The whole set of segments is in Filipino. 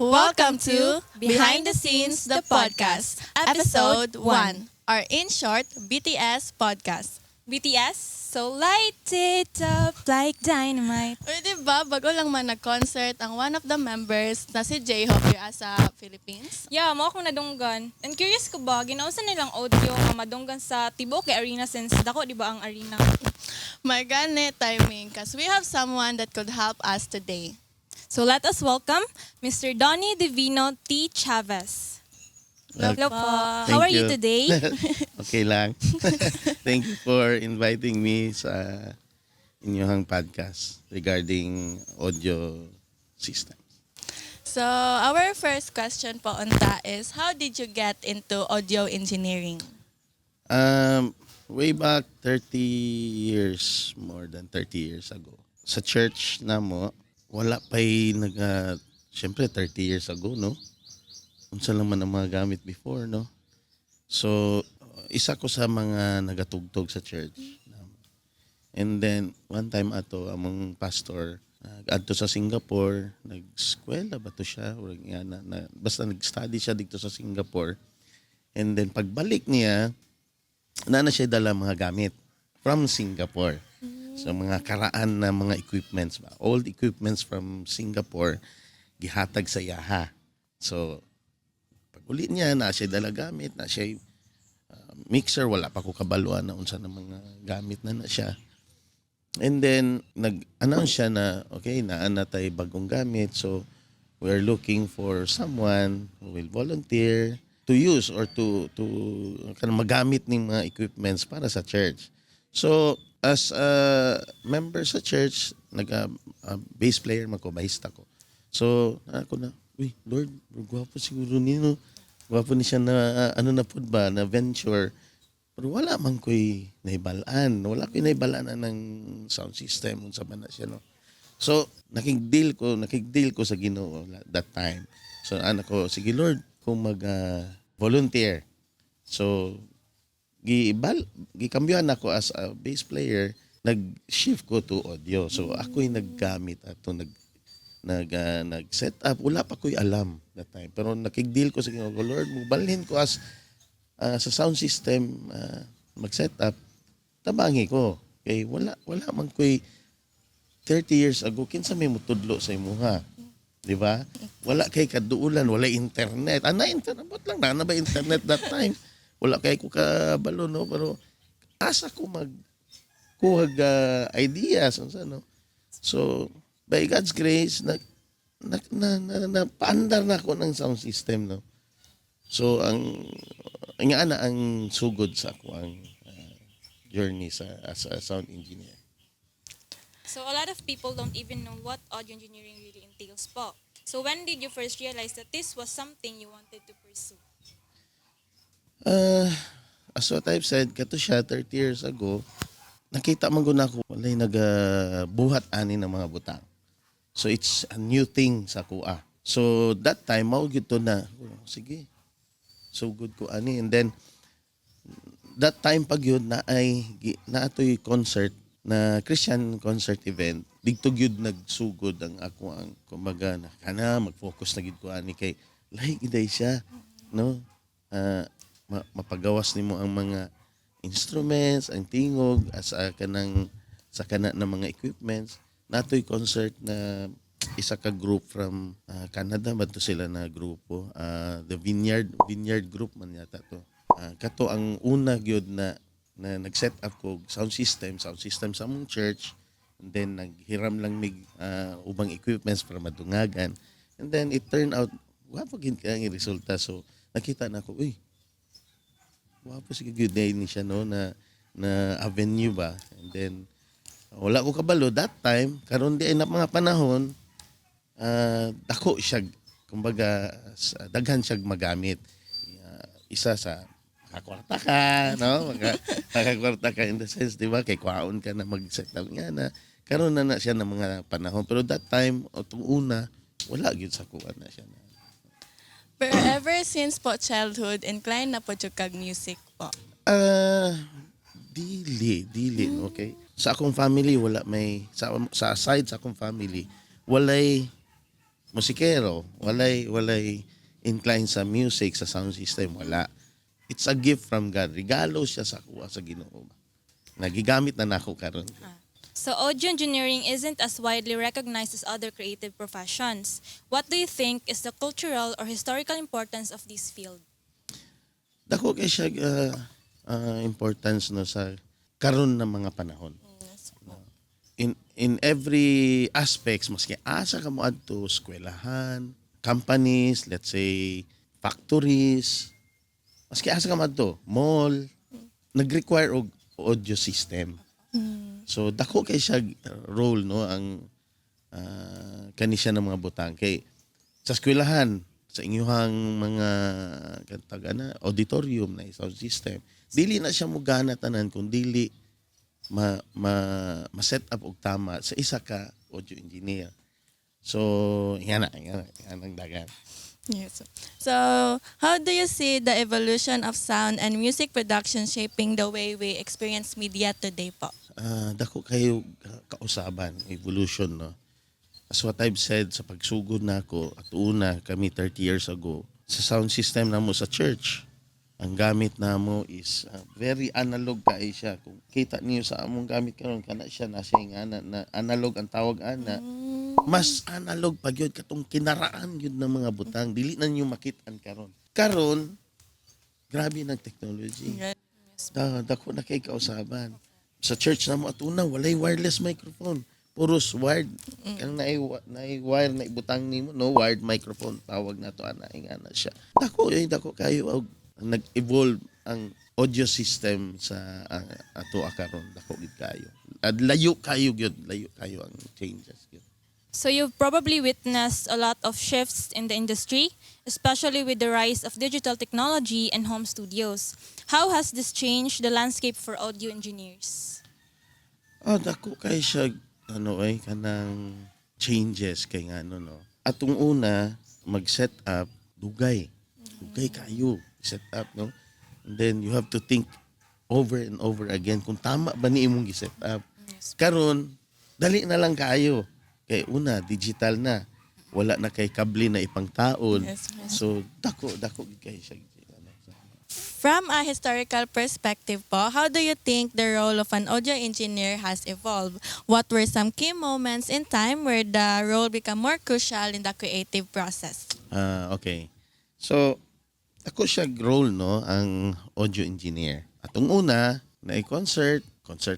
Welcome to Behind the Scenes, the podcast, episode 1, or in short, BTS podcast. BTS, so light it up like dynamite. O diba, bago lang man nag-concert ang one of the members na si J-Hope yung sa Philippines. Yeah, mo akong nadunggan. And curious ko ba, ginausan nilang audio nga madunggan sa Tibo kay Arena since dako di ba ang arena? My ganit timing because we have someone that could help us today. So let us welcome Mr. Donnie Divino T. Chavez. Hello po. Thank How are you you. today? Okay lang. Thank you for inviting me sa inyong podcast regarding audio system. So, our first question po on that is, how did you get into audio engineering? Way back 30 years, more than 30 years ago, sa church na mo, wala pa'y syempre 30 years ago, no? Unsa lang man ang mga gamit before, no? So, isa ko sa mga nagatugtog sa church. And then, one time ato, among pastor, adto sa Singapore, nag-eskwela ba to siya? O, basta nag-study siya dito sa Singapore. And then, pagbalik niya, na siya dala mga gamit from Singapore. So, mga karaan na mga equipments ba? Old equipments from Singapore, gihatag sa yaha. So, uli niya, na siya dala gamit, na siya mixer, wala pa ko kabaluan na unsa na mga gamit na siya. And then, nag-announce siya na, okay, naana tayo bagong gamit, so we're looking for someone who will volunteer to use or to magamit ng mga equipments para sa church. So, as a member sa church, bass player ko, bahista ko. So, ako na, uy, Lord, gwapo siguro nino. Gwapo ni siya na, na po ba, na venture. Pero wala man ko'y naibalaan. Wala ko'y naibalaan ng sound system. Unsa man na siya, no? So, nakigdeal ko sa Ginoo that time. So, anak ko, sige Lord, kung mag-volunteer. So, gikambyohan ako as a bass player, nag-shift ko to audio. So, ako'y naggamit ato, nag-set up. Wala pa ko'y alam that time. Pero nakigdeal ko sa Ginoo, Lord, mubalhin ko as sa sound system mag-set up. Tabangi ko. Okay, wala man ko'y 30 years ago, kinsa may mutudlo sa imuha. Di ba? Wala kay kaduulan, wala internet. Internet, ba't lang na ba internet that time? Wala kay ko kabalo, no? Pero asa ko kuhag ideas, no? So, by God's grace, napaandar na ako ng sound system, no? So, ang sugod sa ako ang journey as a sound engineer. So a lot of people don't even know what audio engineering really entails po. So when did you first realize that this was something you wanted to pursue? As what I've said, kato siya 30 years ago, nakita man ko na ako, walay nagabuhat ani ng mga butang. So it's a new thing sa kuha. So that time, maugid to na, sige, so good ko ani. And then, that time pag yun, na ato'y concert, na Christian concert event, digtog yun nagsugod ang ako ang kumbaga na mag-focus na gid ko ani kay lahi giday siya, no? Mapagawas nimo ang mga instruments, ang tingog sa kana ng mga equipments. Natoy concert na isa ka group from Canada, ba to sila na grupo, the Vineyard Group man yata to. Kato ang una gyud na nag-set up ko sound system sa among church, and then naghiram lang mig ubang equipments para madungagan, and then it turned out wapo gid ang resulta. So nakita na ko, uy, wapo sige gyud ni siya, no, na avenue ba. And then wala ko kabalo that time, karon di ay na mga panahon, dako siya, kumbaga daghan siya magamit. Isa sa kakwarta ka, no? Kakwarta ka in the sense, di ba? Kay kwaon ka na mag-set up nga na. Karon na siya ng mga panahon. Pero that time, itong una, wala gyud sa kuha na siya. Pero ever since po childhood, inclined na po yung kag music po? Dili, okay? Sa akong family, wala may, sa side sa akong family, walay musikero, walay incline sa music, sa sound system, wala. It's a gift from God. Regalo siya sa kuha sa Ginoo. Nagigamit na nako karon. So audio engineering isn't as widely recognized as other creative professions. What do you think is the cultural or historical importance of this field? Dako kay siya importance no sa karon na mga panahon. In every aspects, maski asa ka mo adto, eskwelahan, companies, let's say factories, maski asa ka mo adto, mall, nag-require og audio system. So dako kay siya role no ang kani siya ng mga butang kay sa eskwelahan, sa inyong mga auditorium na sound system, dili na siya mugana tanan kung dili ma-set up og tama sa isa ka audio engineer. So, yan ang dagan. Yes. So, how do you see the evolution of sound and music production shaping the way we experience media today po? Dako kayo kausaban, evolution, no? As what I've said, sa pagsugod na ako, at una, kami 30 years ago, sa sound system na mo sa church, ang gamit na mo is very analog kayo siya. Kung kita niyo sa among gamit karon kana siya na siya na analog ang tawag ana. Mas analog pag yun katong kinaraan yun ng mga butang. Dili na niyo makit-an karon. Karon grabe ng technology. Dako na kay kausaban. Sa church na mo atuna walay wireless microphone. Puros wired. Kang wire na ibutang nimo no wired microphone tawag na to ana ingana siya. Dako kayo nag-evolve ang audio system sa ato karon dako gid kayo. At layo kayo ang changes gyud. So you've probably witnessed a lot of shifts in the industry, especially with the rise of digital technology and home studios. How has this changed the landscape for audio engineers? Dako kay siya kanang changes kay no. Atong una mag-set up dugay kayo set up, no? And then you have to think over and over again kung tama ba ni imong gi-set up. Karon dali na lang kayo. Kay una digital na. Wala na kay kable na ipangtaon. So dako kay siya. From a historical perspective po, how do you think the role of an audio engineer has evolved? What were some key moments in time where the role became more crucial in the creative process? Okay. So ako siya role no ang audio engineer. Atong una na concert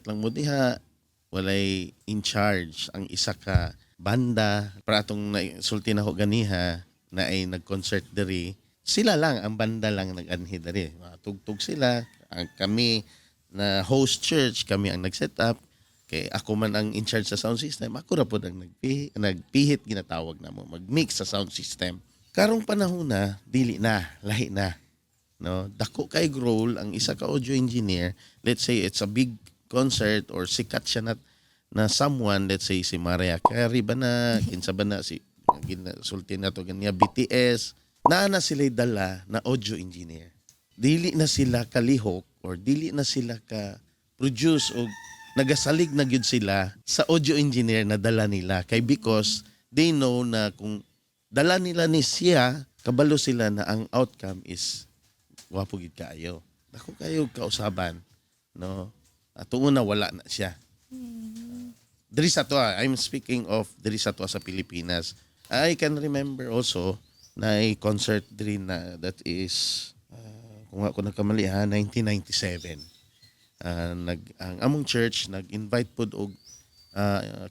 lang mo diha, walay in charge ang isa ka banda para atong sulti na ho ganiha na ay nag-concert diri. Sila lang ang banda lang nag-anhi diri. Tugtog sila, kami na host church, kami ang nag-set up. Kay ako man ang in charge sa sound system, ako ra pod ang nagpihit ginatawag namo, mag-mix sa sound system. Karong panahon na, dili na, lahi na. No? Dako kay role ang isa ka audio engineer. Let's say it's a big concert or sikat siya na someone, let's say si Mariah Carey ba na, kinsa ba na, sulti na to ganyan, BTS. Na sila dala na audio engineer. Dili na sila kalihok or dili na sila ka-produce o nagasalig na gyud sila sa audio engineer na dala nila. Kay because they know na kung dala nila ni siya, kabalo sila na ang outcome is wapo gid kaayo. Dako kayo kausaban, no? Ato una wala na siya. Diri sa to, I'm speaking of diri sa to sa Pilipinas. I can remember also na a concert diri na that is kung ako nagkamali 1997. Ang among church nag-invite pod og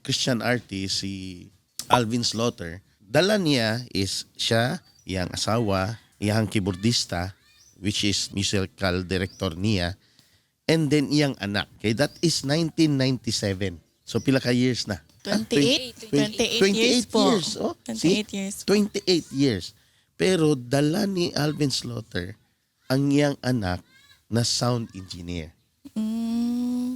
Christian artist si Alvin Slaughter. Dala niya is siya, iyang asawa, iyang keyboardista, which is musical director niya, and then iyang anak. Okay, that is 1997. So pila ka years na? 28 years po. 28 years. Oh, 28 years. 28 years. Pero dala ni Alvin Slaughter ang iyang anak na sound engineer.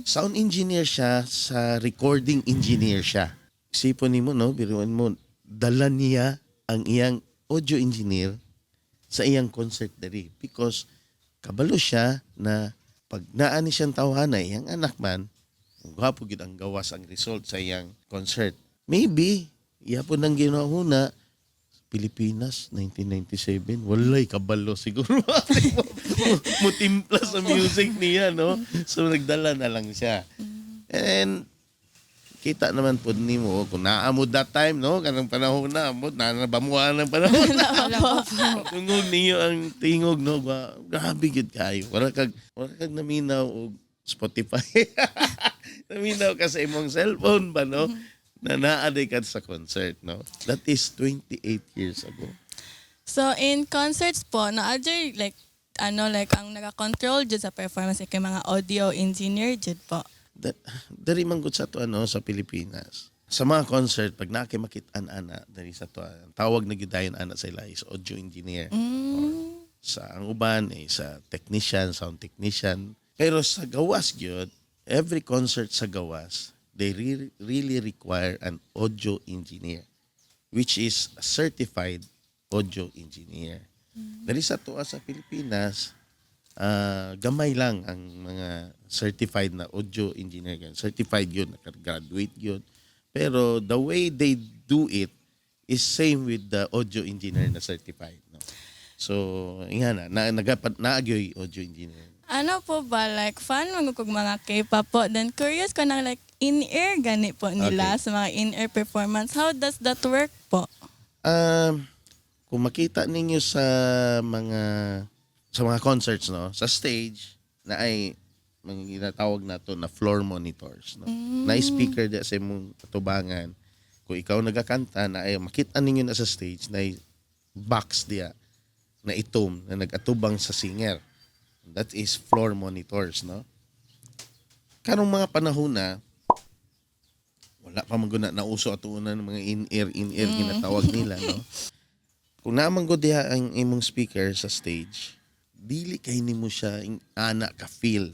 Sound engineer siya, sa recording engineer siya. Isipon nimo no, biruan mo, dala niya ang iyang audio engineer sa iyang concert diri because kabalo siya na pag naani siyang tawhanay iyang anak man gwapo gid ang gawas ang result sa iyang concert. Maybe iya po nang ginahuna Pilipinas, 1997. Walay, kabalo siguro. Mutimpla sa music niya, no? So, nagdala na lang siya. And, kita naman po ni mo, kung naamod that time, no? Kanang panahon na, amod, nanabamuan ng panahon. Tungog niyo ang tingog, no? Grabe yun kayo. Wala kag naminaw o Spotify. Naminaw ka sa imong cellphone ba, no? Na naaday ka sa concert, no? That is 28 years ago. So in concerts po, na-adjure like ang naka-control jud sa performance kay mga audio engineer jud po. Dari man gud sa to sa Pilipinas. Sa mga concert pag nakimakit-an ana dari sa to, tawag na gyud dayon ana sa ila is audio engineer. Or sa ang uban sa technician, sound technician. Pero sa gawas gyud, every concert sa gawas, they really require an audio engineer, which is a certified audio engineer. Dari sa to sa Pilipinas, gamay lang ang mga certified na audio engineer. Certified yun, nakagraduate yun. Pero the way they do it is same with the audio engineer na certified. No? So, nga naagyoy audio engineer. Ano po ba, like, fan mo kung mga K-pop po, then curious ko na like, in-ear gani po nila sa mga in-ear performance. How does that work po? Kung makita ninyo sa mga concerts, no, sa stage, na ay, mga ginatawag na to na floor monitors. No? Na speaker di sa imong tubangan. Kung ikaw nagakanta, na ay makita ninyo na sa stage, na box diya, na itom, na nagatubang sa singer. That is floor monitors, no? Karong mga panahon na wala pa man gud na uso ato una ng mga in-ear ginatawag nila, no? Kung naman gud diha ang imong speaker sa stage, dili kay nimo siya ana ka feel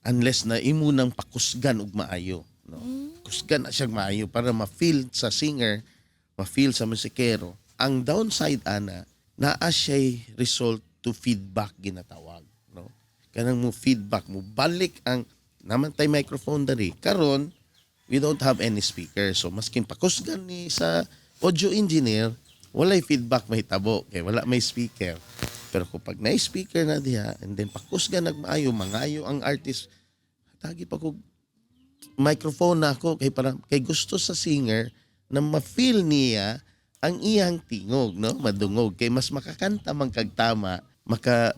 unless na imo nang pakusgan og maayo, no? Kusgan na siya maayo para ma-feel sa singer, ma-feel sa musikero. Ang downside ana naa siya result to feedback ginatawag, no? Kanang mo feedback mo balik ang naman tay microphone dari karon we don't have any speaker, so maskin pakusgan ni sa audio engineer walay feedback mahitabo kay wala may speaker. Pero kung pag na speaker na diha and then pakusgan nagmaayo mangayo ang artist, tagi pa ko microphone na ako kay gusto sa singer na ma-feel niya ang iyang tingog, no? Madungog kay mas makakanta man kag tama, maka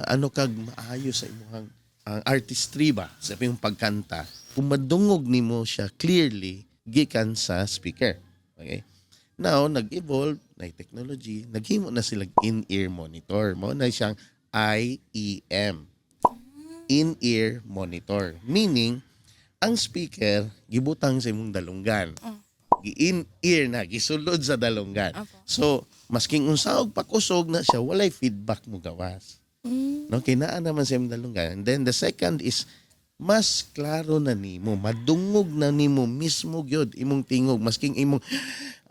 ano kag maayo sa imong ang artistry ba sa imong pagkanta. Kung madungog nimo siya clearly gikan sa speaker. Okay? Now, nag-evolve na technology, naghimo na sila in-ear monitor. Mo na siyang IEM. In-ear monitor. Meaning, ang speaker gibutang sa imong dalunggan. In-ear na, gisulod sa dalunggan. So, masking unsaog pakusog na siya, walay feedback mo gawas. No, kinaan naman sa imong dalunggan. And then the second is, mas klaro na nimo, madungog na nimo mismo gyud imong tingog, masking imong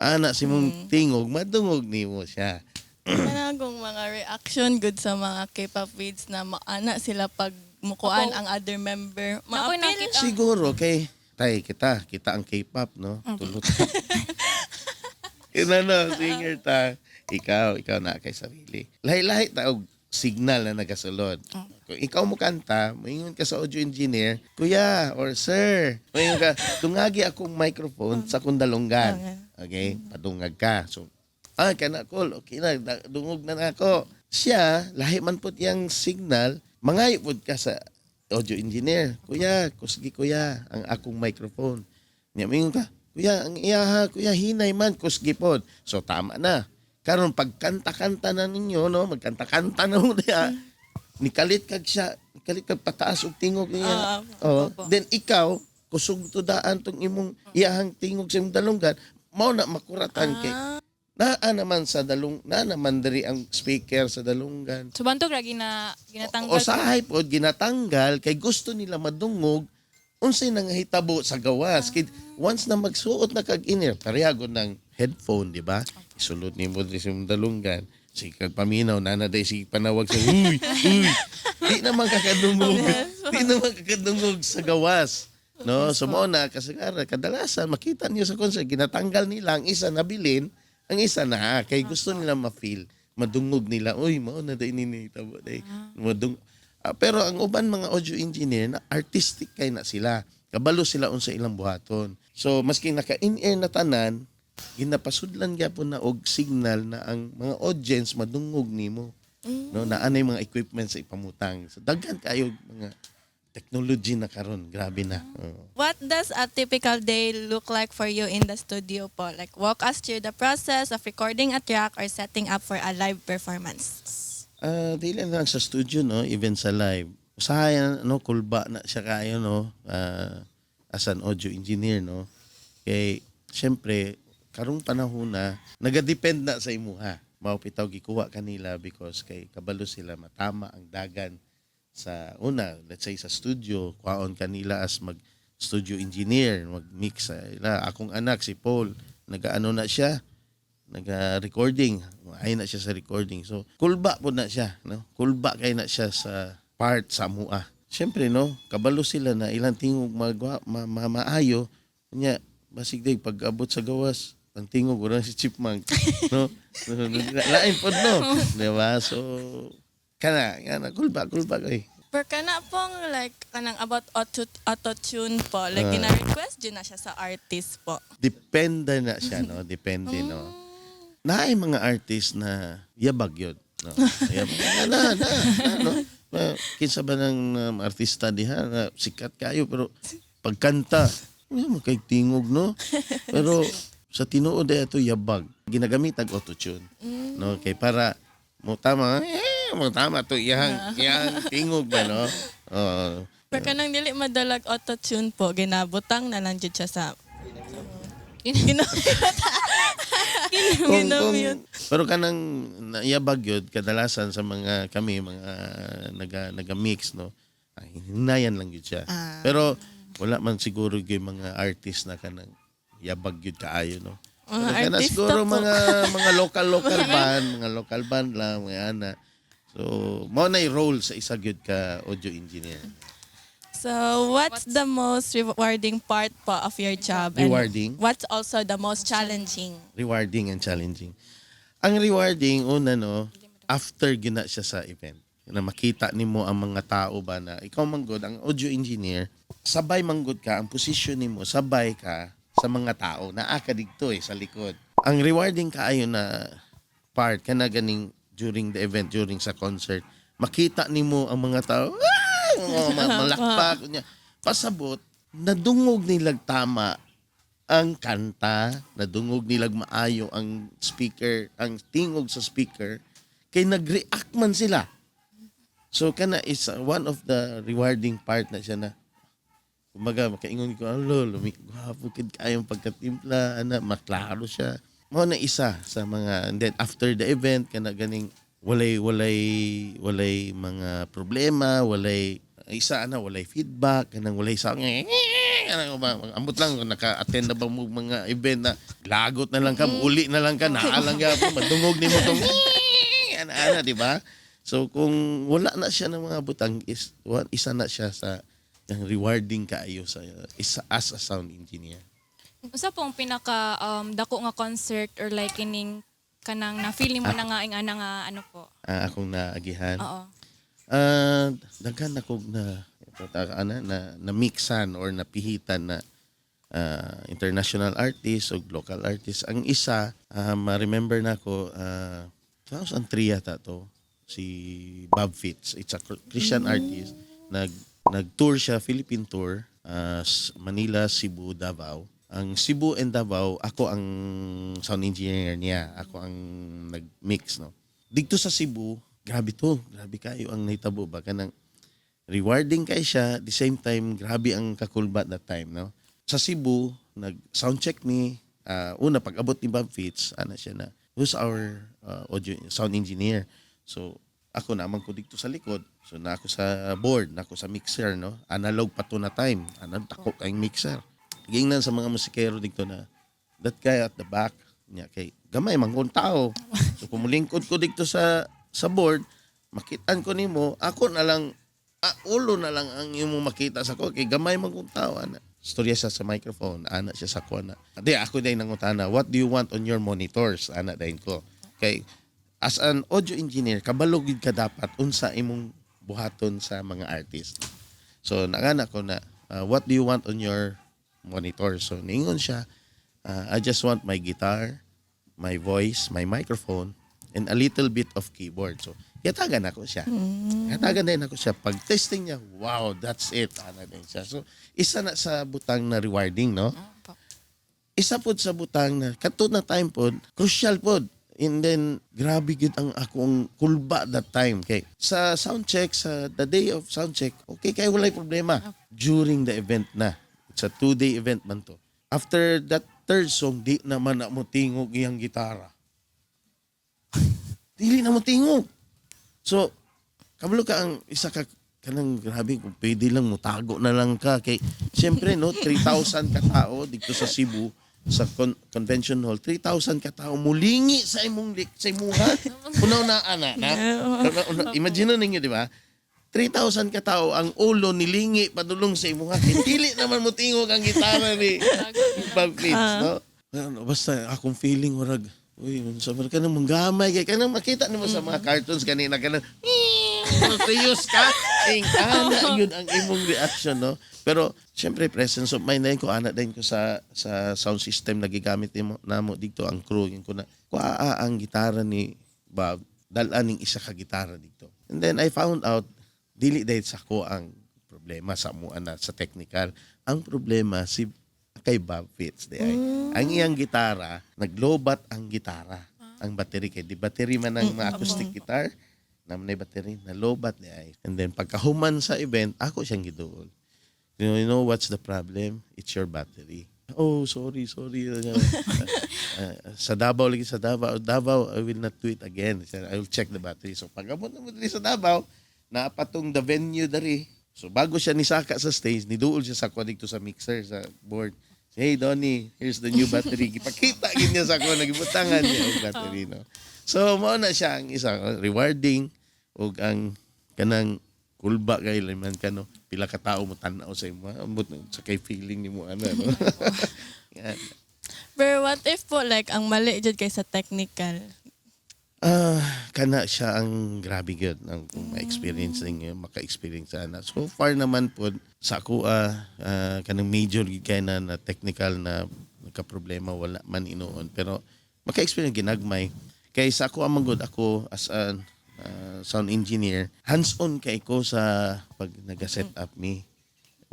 ana sa imong tingog, madungog nimo siya. Kanang mga reaction good sa mga K-pop vids na maana sila pag mukuan ang other member. Ako'y nakita. Siguro kay kita ang K-pop, no? Tulot. Singer ta. Ikaw na kay sarili. Lahi-lahi ta og signal na nagasulod. Kung ikaw mo kanta, maingon ka sa audio engineer, kuya or sir, maingon ka, tungagi akong microphone sa kundalonggan. Okay? Padungag ka. So, kana cool. Okay na, dungog na ako. Siya, lahi man po yung signal, mangayo po ka sa audio engineer. Kuya, kusgi kuya, ang akong microphone. Niya, maingon ka, kuya, ang iyaha, kuya, hinay man, kusgi po. So, tama na. Karon pagkanta-kanta na ninyo, no? Magkanta-kanta na mo niya. Nikalit kag pataas og tingog niya. Then ikaw, kusog tudaan tong imong iyahang tingog sa imong dalunggan, mao na makuratan kay. Naa naman sa naman diri ang speaker sa dalunggan. So bantog ra ginatanggal. O sahay pod ginatanggal kay gusto nila madungog unsay nangahitabo sa gawas. Kay once na magsuot na kag in-ear, parehagon ng headphone, di ba? Isulod ni mo sa dalunggan. Si kagpaminaw, nanaday si panawag sa uy. Di naman kakadungog sa gawas. No? So mo na, kasi kadalasan, makita niyo sa concert, ginatanggal nila ang isa nabilin, Ang isa na, kay gusto nila ma-feel, madungog nila, uy, mao na dahil ninitabo. Pero ang uban mga audio engineer, na artistic kay na sila. Kabalo sila unsa ilang buhaton. So, maski naka-in-air na tanan, ginapasudlan gyapon na og signal na ang mga audience madungog nimo. No, na anay mga equipment sa ipamutang. So, daghan kayo mga technology na karon, grabe na. What does a typical day look like for you in the studio po? Like walk us through the process of recording a track or setting up for a live performance. Dili lang sa studio, no, even sa live. Usahayan, no, kulba na siya kayo, no, as an audio engineer, no. Kay syempre karong panahon na nagadepend na sa imuha. Mao pitaw gikuha kanila because kay kabalo sila matama ang dagan sa una, let's say sa studio, kuhaon kanila as mag studio engineer, mag-mix ila. Akong anak si Paul, nagaano na siya, naga-recording. Ay na siya sa recording. So, kulba po na siya, no? Kulba kay na siya sa part sa mua. Siyempre, no, kabalo sila na ilang tingog maayo. Kanya, basig day, pag abot sa gawas, ang tingog, wala si Chipmunk. No? Lain po, no? Diba? So, kana, kulba kay. Pero kana pong like kanang about auto-tune po, like gina-request dyan na siya sa artist po. Depende na siya, no? Depende, no? Naay mga artist na yabag yun. No? Yabag. No? Kinsa ba ng artista diha na sikat kayo pero pagkanta, makaitingog, no? Pero sa tinuod ay ito yabag. Ginagamit ang auto-tune. No? Kay para mo tama to iyang tingog ba, no? Pero kanang dili madalag auto-tune po, ginabutang na lang jud siya sa Pero kanang naiyabag yun, kadalasan sa mga kami, mga naga-mix, no? Ay, hinayan lang yun siya. Pero wala man siguro yung mga artist na kanang yabag yun kaayo, no? Pero kana siguro po. mga local band lang, mga ana. So, mao na role sa isa gyud ka audio engineer. So, what's the most rewarding part po of your job? And Rewarding? what's also the most challenging? Rewarding and challenging. Ang rewarding, una, no, after gina siya sa event, na makita nimo ang mga tao ba na ikaw manggod, ang audio engineer, sabay manggod ka, ang posisyon nimo, sabay ka sa mga tao na ka dito sa likod. Ang rewarding kaayo na part, kana ganing during the event, during sa concert, makita nimo ang mga tao, malakpak niya. Pasabot, nadungog nilag tama ang kanta, nadungog nilag maayo ang speaker, ang tingog sa speaker, kay nag-react man sila. So kana is one of the rewarding part na siya na kumaga makaingon ko, gwapo kid kayong pagkatimpla, maklaro siya. Mao na isa sa mga, and then after the event kana ganing walay mga problema, walay feedback, kanang walay sa ambot lang naka-attend na ba mo mga event na lagot na lang ka, uli na lang ka, naalang ka, madungog ni mo tong ana, di ba? So kung wala na siya ng mga butang, isa na siya sa yung rewarding kaayo sa isa as a sound engineer. Usa pong pinaka dako nga concert or like kining kanang na feeling mo na nga ing ana nga ano po. Akong naagihan. Oo. Daghan ako na mixan or napihitan na international artist o local artist. Ang isa, ma-remember na ako, 2003 yata to, si Bob Fitz. It's a Christian artist. Nag-tour siya, Philippine tour, Manila, Cebu, Davao. Ang Cebu and Davao, ako ang sound engineer niya. Ako ang nag-mix, no? Dito sa Cebu, grabe kayo ang nahitabo. Baka nang rewarding kay siya, the same time, grabe ang kakulbat that time, no? Sa Cebu, nag-soundcheck me. Una, pag abot ni Bob Fitz, siya na, who's our audio sound engineer? So, ako naman ko dito sa likod. So, na ako sa board, na ako sa mixer, no? Analog pa to na time. Tako kayong mixer. Gingnan sa mga musikero dito na, that guy at the back, niya kay gamay mangkon tao. So, kumulingkod ko dito sa board, makitaan ko nimo, ako na lang, ulo na lang ang imo makita sa ko, kay gamay mangkon tao, ana. storya siya sa microphone, ana siya sa kuana. Di ako day nangutana, what do you want on your monitors? Ana dayon ko. Kay as an audio engineer, kabalo gid ka dapat unsa imong buhaton sa mga artist. So nangana ko na, what do you want on your monitor? So ningon siya, I just want my guitar, my voice, my microphone, and a little bit of keyboard. So yatagan ako siya. Yatagan din ako siya. Pag testing niya, wow, that's it. Ana din siya. So isa na sa butang na rewarding, no? Isa pod sa butang na katut na time pod, crucial pod. And then grabe gid ang akong kulba that time. Okay. Sa sound check, sa the day of sound check, okay kay walay problema. During the event na. It's a 2-day event man to. After that third song, di naman na mo tingog iyang gitara. Dili na mo tingog. So, kabalo ka ang isa ka kanang grabe kung pwede lang mo tago na lang ka kay siyempre no 3,000 ka tao dito sa Cebu sa convention hall 3,000 ka tao mulingi sa imong sa imuha unaw na ana na imagine ninyo di ba 3,000 ka tao ang ulo nilingi padulong sa imuha kay dili naman mo tingog ang gitara ni Bob Fitz no basta akong feeling warag uy, sabar ka nang manggamay. Kaya ka nang makita mo sa mga cartoons kanina ka nang serious ka. Ana, yun ang imong reaction, no? Pero, syempre, presence of mind na yun ko. Ana din ko sa sound system na gigamit namo dito ang crew. Yun ko na, kuaa ang gitara ni Bob. Dalaan ng isa ka gitara dito. And then, I found out, dili dahil sa ko ang problema sa mua na sa technical. Ang problema, si kay Bob Fitz di ay. Ang iyang gitara, naglobat ang gitara. Ang battery kay di battery man ang mga acoustic guitar, naman ay battery na lobat di ay. And then pagkahuman sa event, ako siyang giduol. You know what's the problem? It's your battery. Oh, sorry. Sa Davao lagi sa Davao, I will not do it again. I will check the battery. So pag-abot na mo diri sa Davao, napatong the venue dari. So bago siya nisaka sa stage, niduol siya sa dito sa mixer sa board. Hey Donnie, here's the new battery. Ipakita niya sa ako, nagibutangan niya ang battery. No? So, mao na siya ang isang rewarding o ang kanang kulba kay man ka, no? Pila ka tao mo tanaw sa imo. Ambot sa kay feeling ni mo, ano. No? Yan. Pero what if po, like, ang mali dyan kay sa technical? Kana siya ang grabe gyud ang ma-experience ninyo, maka-experience ana. So far naman po sa ako kanang major gid kay na technical na nagka-problema wala man inoon pero maka-experience ginagmay kay sa ako amang good ako as a sound engineer, hands-on kay ko sa pag naga-set up me.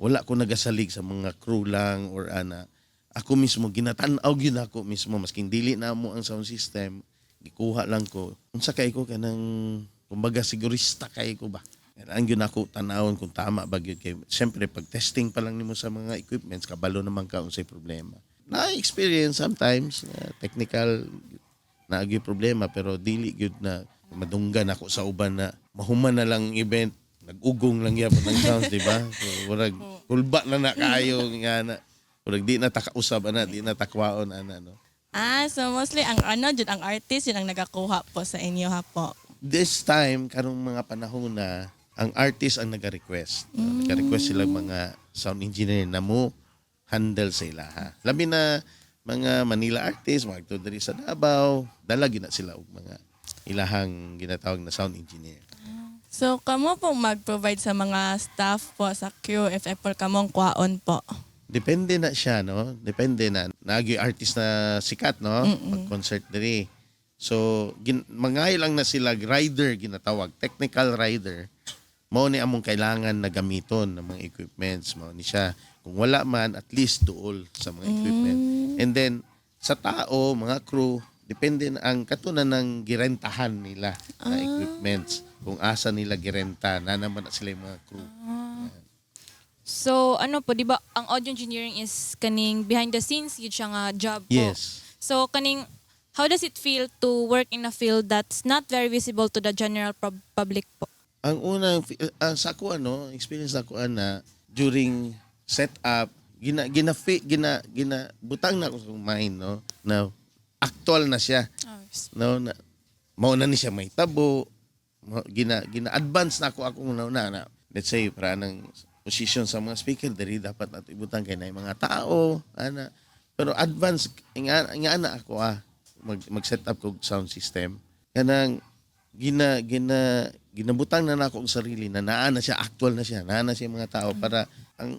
Wala ko nagasalig sa mga crew lang or ana. Ako mismo ginatan-aw gyud ako mismo masking dili na mo ang sound system. Gikuha lang ko. Unsa kay ko kanang kumbaga sigurista kay ko ba. Ang yun ako tanawon kung tama ba gyud kay. Siyempre pag testing pa lang nimo sa mga equipments kabalo naman ka unsay problema. Na-experience sometimes technical na agi problema pero dili gyud na madunggan ako sa uban na mahuman na lang event nag-ugong lang yapon ng sounds di ba? So murag kulba na kaayo nga na. Murag di na takausab ana, di na takwaon ana no. So mostly ang ang artist yun ang nagakuha po sa inyo ha po. This time, karong mga panahon na, ang artist ang nag-request. Nag-request sila mga sound engineer na mo handle sa ilaha. Labi na mga Manila artists, mga ito diri sa Davao, dalagi na sila og mga ilahang ginatawag na sound engineer. So kamo po mag-provide sa mga staff po sa crew if ever kamong kuhaon po. Depende na siya, no? Depende na. Nagi artist na sikat, no? Mag-concert diri. So, mangay lang na sila rider ginatawag, technical rider. Mao ni among kailangan na gamiton ng mga equipments, mao ni siya. Kung wala man, at least duol sa mga equipment. And then sa tao, mga crew, depende na ang katunan ng girentahan nila na equipments. Kung asa nila girenta, na naman na sila yung mga crew. So, ano po, di ba, ang audio engineering is kaning behind the scenes, yun siya nga job po. Yes. So, kaning, how does it feel to work in a field that's not very visible to the general public po? Ang unang, sa ako, experience ako na during setup, butang na ako sa mind, no? Na actual na siya. No? Na, mauna ni siya may tabo, gina-advance na ako na let's say, para nang posisyon sa mga speaker diri dapat nato ibutan kay nay mga tao ana. Pero advance nga na ako mag-set up kog sound system. Kanang ginabutang na nako ang sarili na naa na siya, actual na siya, naa na siya mga tao para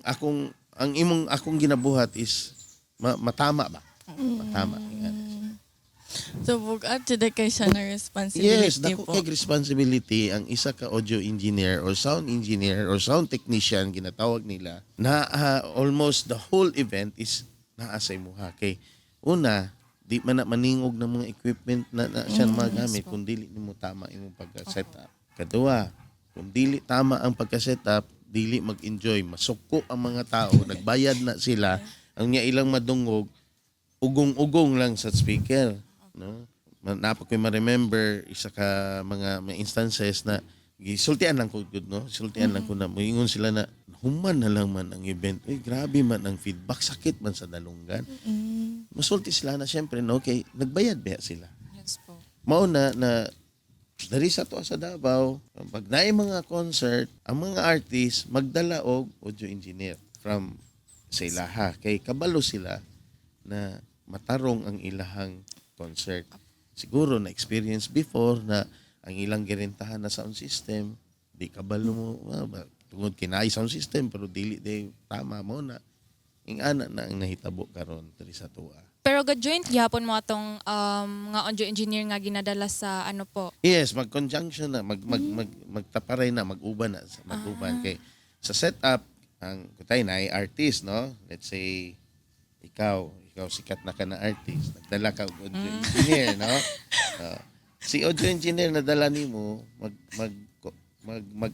akong ginabuhat is matama ba? Matama. So, bugat jud kay siya na responsibility Yes, dako po. kay responsibility ang isa ka audio engineer or sound technician ginatawag nila na almost the whole event is naa sa imuha kay una di man na maningog ng mga equipment na siya magamit kung dili nimo tama imong pagka-setup. Kadua, kung dili tama ang pagka-setup, dili mag-enjoy, masuko ang mga tao, nagbayad na sila, ang niya ilang madungog, ugong-ugong lang sa speaker, no? Napa ko ma-remember isa ka mga instances na gisultian lang ko good, no? Sultian lang ko na moingon sila na human na lang man ang event. Grabe man ang feedback, sakit man sa dalunggan. Masulti sila na syempre, no? Okay, nagbayad ba sila? Yes po. Mao na dari sa to sa Davao, pag naay mga concert, ang mga artist magdala og audio engineer from sa ilaha. Kay kabalo sila na matarong ang ilahang concert. Siguro na experience before na ang ilang girentahan na sound system, di kabalo mo, tungod kinay sound system pero dili day tama mo na. Ing ana na ang nahitabo karon diri sa tuwa. Pero ga-joint gyapon mo atong nga audio engineer nga ginadala sa ano po. Yes, mag-conjunction na, magtaparay na, mag-uban na, mag-uban. Kay sa setup, ang kutay na ay artist, no? Let's say, ikaw sikat na ka na artist, nagdala ka og audio engineer, no? Si audio engineer na dala nimo,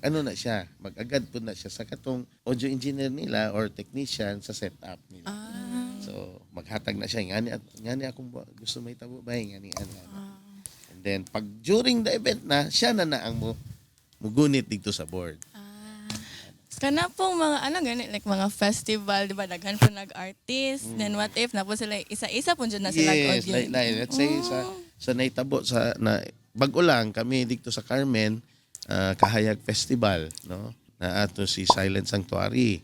ano na siya, mag-agad po na siya sa katong audio engineer nila or technician sa setup nila. So, maghatag na siya. Ngani akong gusto may tabo ba? Ngani. And then, pag during the event na, siya na ang mugunit dito sa board. Kana pong mga gani like mga festival, di ba daghan po nag-artist, then what if na po sila isa-isa po dyan na sila Yes, audio. let's say sa naitabo na bago lang kami dito sa Carmen, Kahayag Festival, no? Na ato si Silent Sanctuary.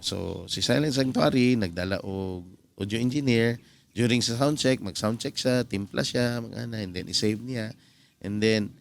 So, si Silent Sanctuary, nagdala og audio engineer. During sa soundcheck, mag-soundcheck siya, timpla siya, and then isave niya. And then,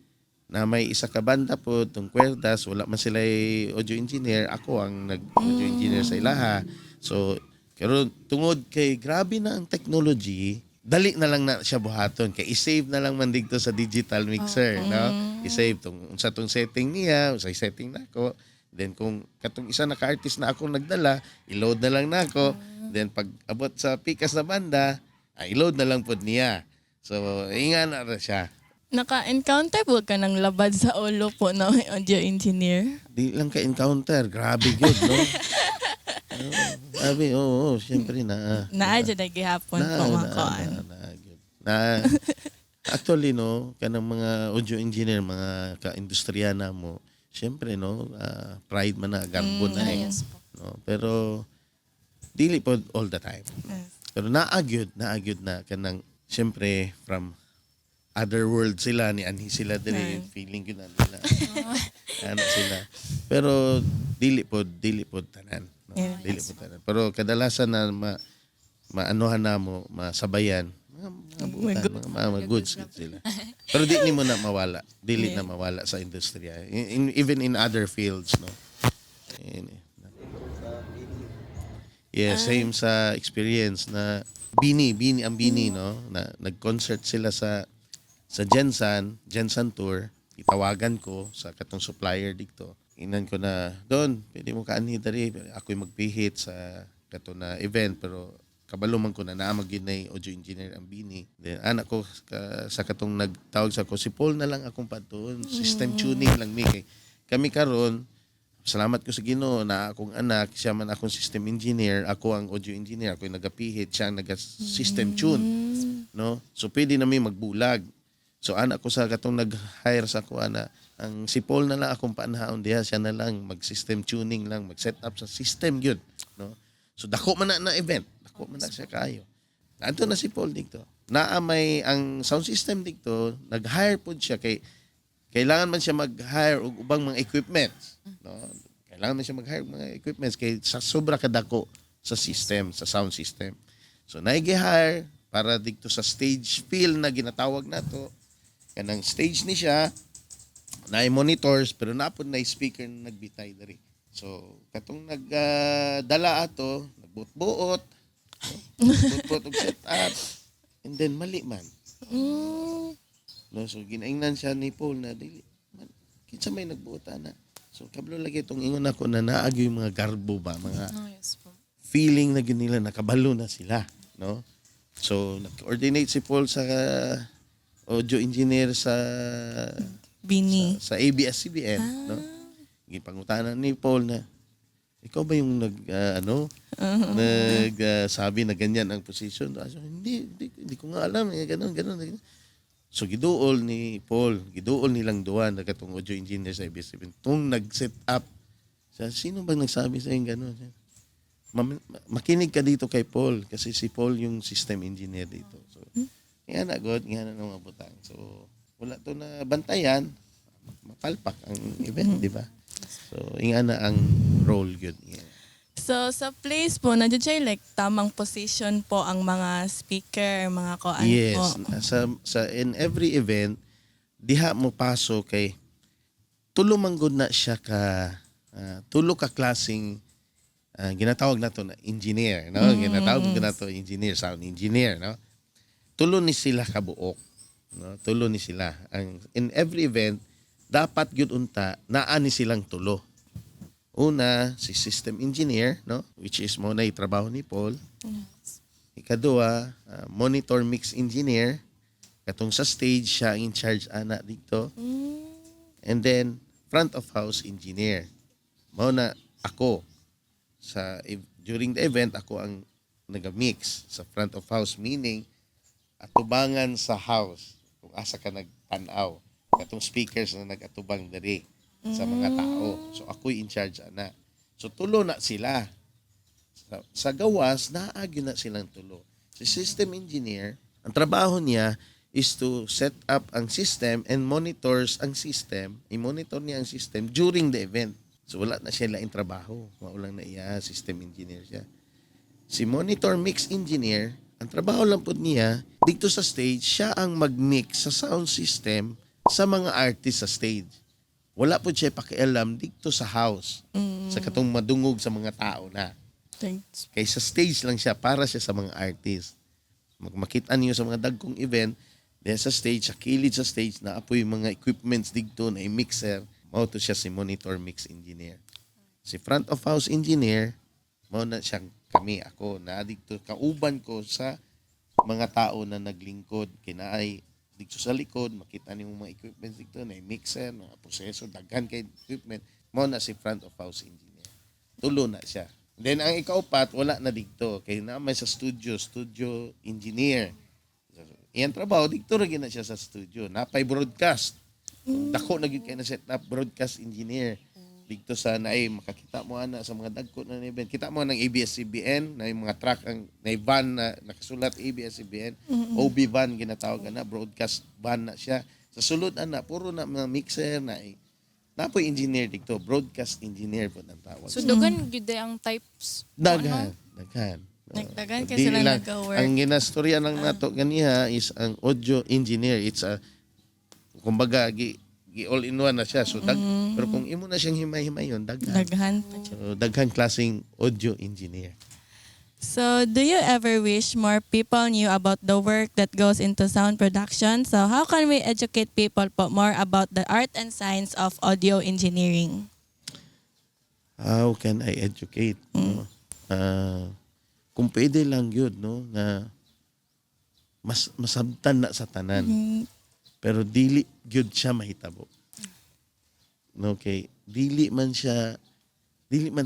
na may isa ka banda po, itong kwerdas, wala man sila audio engineer. Ako ang nag-audio engineer sa ilaha. So, pero tungod kay grabe na ang technology, dali na lang na siya buhaton. Kay isave na lang man dito sa digital mixer. No? Isave sa tong setting niya, sa setting na ako. Then kung katong isa naka-artist na akong nagdala, i-load na lang na ako. Then pag abot sa pikas na banda, i-load na lang pod niya. So, inga na siya. Naka-encounter po ka ng labad sa ulo po na may audio engineer? Di lang ka-encounter. Grabe good, no? Grabe, oo, syempre na. Naadya na gihapon po makoan. Actually, no, kanang mga audio engineer, mga ka-industriyana mo, syempre, no, pride man na, garbo na eh. Yes po. No? Pero, dili po all the time. Yes. Pero naagyod na kanang, syempre, from other world sila, ni anhi sila dili, feeling ko na nila. Ano sila. Pero, dili po tanan. No? Yeah. Dili po tanan. Pero, kadalasan na maanuhan na mo, masabayan, mga goods sila. Pero di mo na mawala. Dili na mawala sa industriya. Even in other fields, no. Same sa experience na Bini, no, na nag-concert sila sa Jensan Tour. Itawagan ko sa katong supplier dito. Inan ko na, "Don, pwede mo kaanhi diri, ako'y magpihit sa kato na event pero kabalo man ko na naamag yun na audio engineer ang Bini." Then anak ko sa katong nagtawag sa ko, si Paul na lang akong patuon. System tuning lang mi. Kami karon, salamat ko sa Ginoo na akong anak, siya man akong system engineer, ako ang audio engineer, ako yung nagapihit, siya ang naga-system tune. No? So pwede na may magbulag. So anak ko sa katong nag-hire sa ko ang si Paul na lang akong paanahaon diha, siya na lang mag-system tuning lang, mag-set up sa system yun. No? So dako man na event. Dako man na siya kayo. Nanto na si Paul dito. Naamay ang sound system dito, nag-hire po siya kay kailangan man siya mag-hire og ubang mga equipment. No? kailangan na siya mag-hire mga equipments kay sa sobra kadako sa system, sa sound system. So naigi-hire para dito sa stage field na ginatawag nato. Kanang stage ni siya na monitors pero napod na speaker na nagbitay diri. So katong nagdala ato, nagbuot-buot, buot-buot og setup, and then mali man. No, so ginaingnan siya ni Paul na dili man kinsa may nagbuot ana. So kablo lagi itong ingon ako na naagi yung mga garbo ba, mga Yes po. feeling na nila nakabalo na sila, no? So nag-coordinate si Paul sa audio engineer sa Bini. sa ABS-CBN, no? Gipangutanan ni Paul na ikaw ba yung sabi na ganyan ang position? So, hindi ko nga alam, ganun. So giduol ni Paul, giduol nilang duwa na katong audio engineer sa ABS-CBN tung nag-set up. Sino bang nagsabi sa yung ganun? Makinig ka dito kay Paul kasi si Paul yung system engineer dito. So, nga na mga butang. So, wala to na bantayan, mapalpak ang event, di ba? So, nga na ang role yun. Yeah. So, sa place po, nandiyan siya like tamang position po ang mga speaker, mga koan Yes. po. In every event, diha mo paso kay tulo manggod na siya tulo ka klaseng ginatawag nato na engineer, no? Ginatawag nato engineer, sound engineer, no? Tulo ni sila kabuok, no? Tulo ni sila. In every event, dapat gyud unta naa ni silang tulo. Una, si system engineer, no? Which is mo na trabaho ni Paul. Ikaduha, monitor mix engineer. Katong sa stage siya in charge ana dito. And then front of house engineer. Mao na ako during the event ako ang naga-mix sa front of house, meaning atubangan sa house kung asa ka nagtanaw katong speakers na nagatubang diri sa mga tao. So ako'y in charge ana. So tulo na sila. Sa gawas naagyo na silang tulo. Si system engineer, ang trabaho niya is to set up ang system and monitors ang system. I-monitor niya ang system during the event. So wala na siya laing trabaho. Maulang na iya, system engineer siya. Si monitor mix engineer, ang trabaho lang po niya, dito sa stage, siya ang mag-mix sa sound system sa mga artist sa stage. Wala po siya pakialam dito sa house, sa katong madungog sa mga tao na. Thanks. Kaya sa stage lang siya, para siya sa mga artist. Makita niyo sa mga dagkong event, dahil sa stage, sa kilid sa stage, na apoy mga equipments dito na mixer, mao to siya si monitor mix engineer. Si front of house engineer, mao na siyang ako na dito kauban ko sa mga tao na naglingkod kinaay dito sa likod, makita niyo mga equipments dito na mixer, mga proseso, daghan kay equipment, mao na si front of house engineer. Tulo na siya. Then ang ikaupat wala na dito kay naamay sa studio engineer. Iyan trabaho dito ra gina siya sa studio. Napay broadcast. Dako na gyud kay na set up broadcast engineer. Dito sa naay makakita mo ana sa mga dagko na event. Kita mo ng ABS-CBN na mga truck ang na van na nakasulat ABS-CBN, OB van ginatawag na, broadcast van na siya. Sa sulod ana puro na mga mixer na napoy engineer dito, broadcast engineer po nang tawag. So dugan gyud ang types. Daghan. Nagdagan kasi Di sila lang- nag-work. Ang ginastorya lang nato ganiha is ang audio engineer. It's kumbaga all in one na siya. So pero kung imo na siyang himay-himayon, daghan. Daghan. So daghan klaseng audio engineer. So, do you ever wish more people knew about the work that goes into sound production? So, how can we educate people po more about the art and science of audio engineering? How can I educate? No? Kung pwede lang yun, no, na masabtan na sa tanan. Pero dili gyud siya mahitabo. Okay, dili man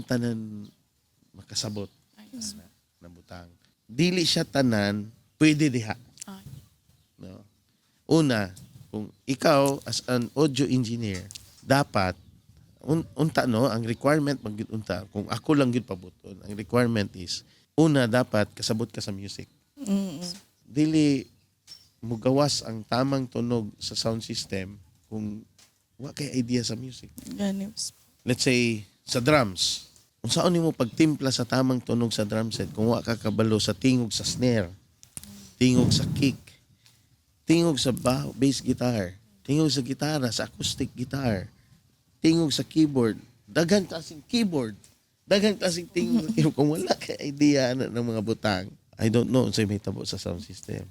tanan makasabot na butang. Dili siya tanan pwede diha. No. Una, kung ikaw as an audio engineer, dapat unta no, ang requirement magyud unta. Kung ako lang gyud pabuton, ang requirement is una dapat kasabot ka sa music. Dili mo gawas ang tamang tunog sa sound system kung wa kay idea sa music. Ganun. Let's say sa drums. Kung saan nimo pagtimpla sa tamang tunog sa drum set, kung wa ka kabalo sa tingog sa snare, tingog sa kick, tingog sa bass guitar, tingog sa gitara, sa acoustic guitar, tingog sa keyboard, daghan klaseng keyboard, daghan klaseng tingog sa keyboard. Kung wala ka idea ng mga butang, I don't know unsay may tabo sa sound system.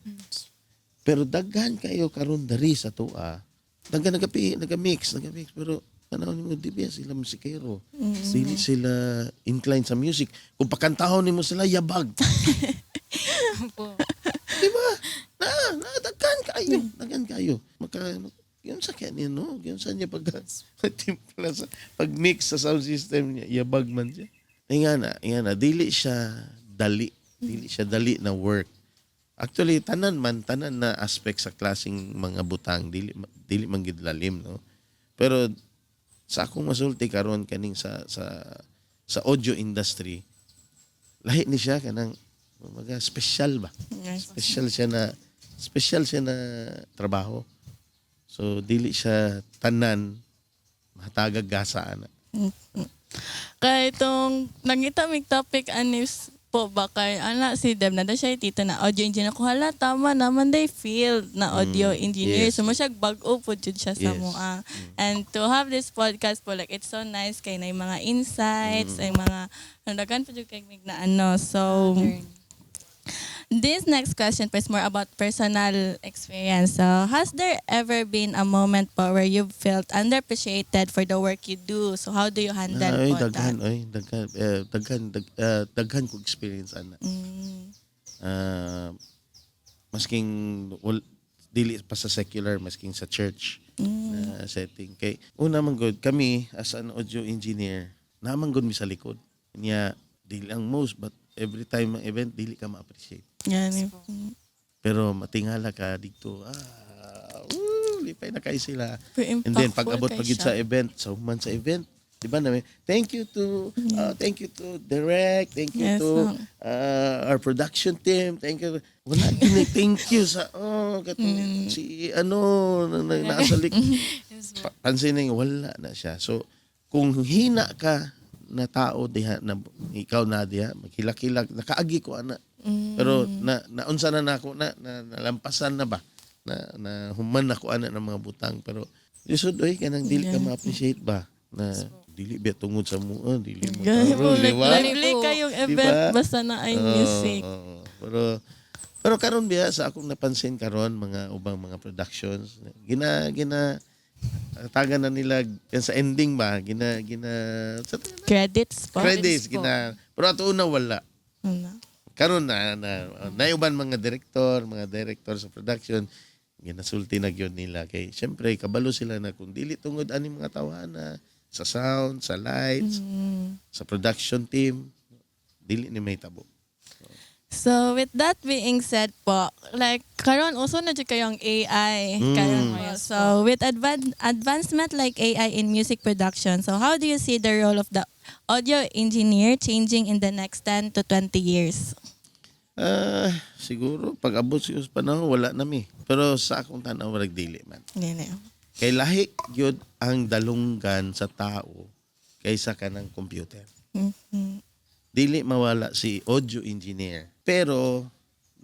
Pero daghan kayo karon dari sa tua. Daghan nagamix, pero tanaw nimo di ba sila musikero. Sila inclined sa music. Kung pakantahon nimo sila yabag. Di ba? Daghan kayo. Yun sa kanya, no? Yun sa niya timpla sa pag-mix sa sound system niya, yabag man siya. Nga na, dili siya dali na work. Actually, tanan na aspect sa klaseng mga butang, dili man gid lalim, no? Pero sa akong masulti karon kaning sa audio industry, lahi ni siya kanang mga special ba? Special siya na trabaho. So dili siya tanan mahatagag gasa ana. Kaya itong nangita mig topic anis po ba kay ana si Deb na siya tito na audio engineer ko hala tama naman day field na audio engineer yes. so mo siya bag-o po jud siya sa Yes. moa. And to have this podcast po like it's so nice kay na mga insights ay mga nadagan po jud kay mig na ano. So this next question is more about personal experience. So, has there ever been a moment po where you felt underappreciated for the work you do? So, how do you handle po that? Daghan ko experience ana. Masking dili pa sa secular, masking sa church na setting. Kay una man gud kami as an audio engineer, naman gud mi sa likod. Niya dili ang most but every time ang event dili ka ma-appreciate. Yan. Pero matingala ka dito, lipay na kayo sila. Very And then impactful pag abot kay pag yun siya. sa event, sa human sa event, di ba namin, thank you to Direct, thank you Yes, to our production team, thank you. Wala din thank you sa si naasalik. Pansinin wala na siya. So kung hina ka na tao diha na ikaw na diha magkilakilag nakaagi ko ana. Pero naunsa na nako na nalampasan na ba na human na ko ana ng mga butang pero lisod oy kanang dili ka ma-appreciate ba na dili ba tungod sa mo dili mo Ganun po, taro, di ba? like kayong event Diba? basta na ay music. Pero karon biya sa akong napansin karon mga ubang mga productions gina tagan na nila yan sa ending ba sa Credits po. credits pero ato una wala Ano? karon na naiuban mga director sa production ginasulti na gyud nila kay syempre kabalo sila na kung dili tungod ani mga tawana sa sound sa lights sa production team dili ni may tabo. So with that being said po, like karon uso na jud kayong AI karon po. So with advancement like AI in music production, so how do you see the role of the audio engineer changing in the next 10 to 20 years? Siguro pag abot sa panahon wala na mi. Pero sa akong tanaw wala dili man. Ganyan. Kay lahi gyud ang dalunggan sa tao kaysa kanang computer. Dili mawala si audio engineer. Pero